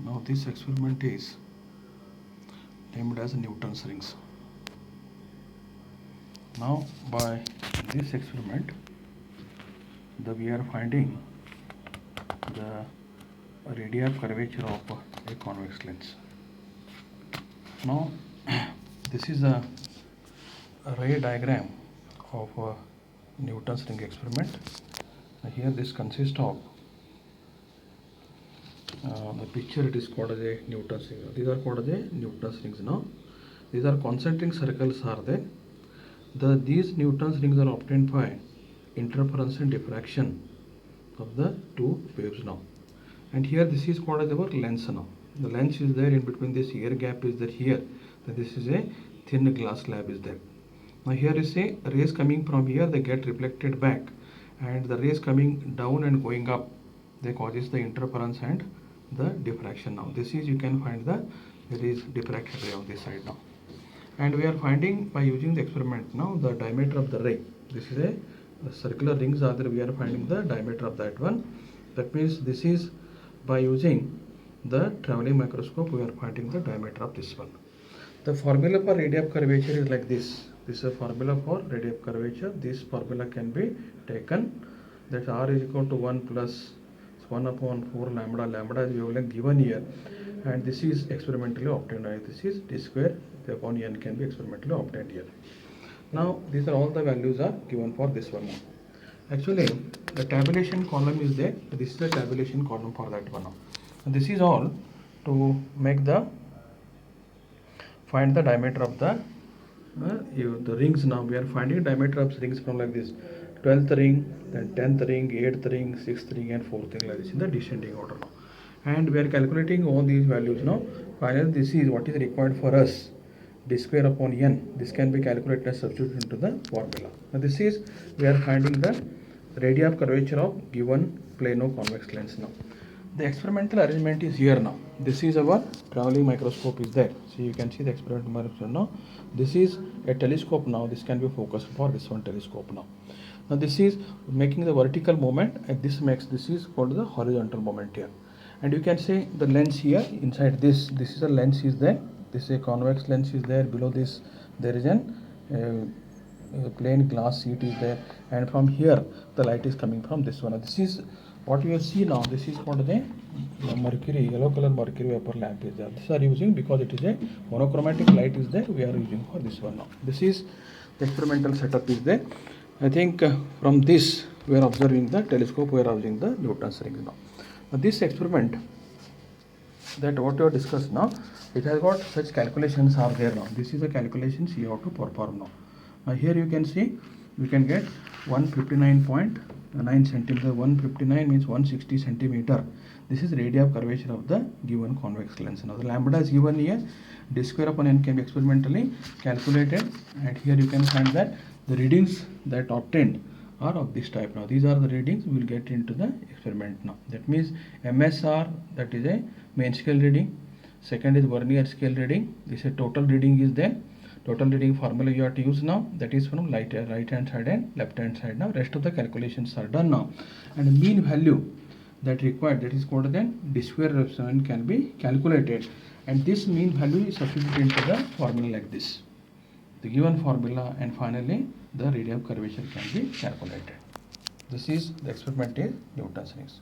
Now this experiment is named as Newton's rings. Now by this experiment we are finding the radial curvature of a convex lens. Now this is a ray diagram of Newton's ring experiment. Here this consists of the picture. It is called as a Newton's ring. These are called as a Newton's rings. Now these are concentric circles are there. These Newton's rings are obtained by interference and diffraction of the two waves now. And here this is called as our lens now. The lens is there in between, this air gap is there here. Then this is a thin glass slab is there. Now here is a rays coming from here, they get reflected back, and the rays coming down and going up, they causes the interference and the diffraction now. This is, you can find the rays diffracted ray on this side now. And we are finding by using the experiment now the diameter of the ray. This is a circular rings are there, we are finding the diameter of that one. That means this is by using the traveling microscope we are finding the diameter of this one. The formula for radius of curvature is like this. This is a formula for radius of curvature. This formula can be taken, that r is equal to 1 plus 1 upon 4 lambda. Lambda is wavelength given here, and this is experimentally obtained. This is d square upon n can be experimentally obtained here. Now these are all the values are given for this one. Actually the tabulation column is there. This is the tabulation column for that one. And this is all to make the find the diameter of the rings. Now we are finding diameter of rings from like this: 12th ring, then 10th ring, 8th ring, 6th ring, and 4th ring, like this in the descending order now. And we are calculating all these values now. Finally this is what is required for us, d square upon n. This can be calculated and substituted into the formula. Now this is, we are finding the radius of curvature of given plano convex lens now. The experimental arrangement is here now. This is our traveling microscope is there. So you can see the experimental microscope now. This is a telescope now. This can be focused for this one telescope now. Now this is making the vertical moment, and this is called the horizontal moment here. And you can see the lens here inside this. This is a lens is there. This is a convex lens is there. Below this there is an plain glass sheet is there, and from here the light is coming from this one. This is what you will see now. This is called the mercury, yellow color mercury vapor lamp is there. This are using because it is a monochromatic light is there. We are using for this one now. This is the experimental setup is there. I think from this we are observing the telescope. We are observing the Newton's ring now. Now this experiment, that what we have discussed now, it has got such calculations are there now. This is the calculations you have to perform now. Now here you can see we can get 159.9 centimeter. 159 means 160 centimeter. This is radius of curvature of the given convex lens. Now the lambda is given here. D square upon n can be experimentally calculated, and here you can find that the readings that obtained are of this type. Now these are the readings we will get into the experiment now. That means MSR, that is a main scale reading. Second is vernier scale reading. This is total reading is there. Total reading formula you have to use now, that is from right hand side and left hand side. Now rest of the calculations are done now, and mean value that required, that is called then d square epsilon can be calculated, and this mean value is substituted into the formula like this, the given formula, and finally the radius of curvature can be calculated. This is the experiment is Newton's rings.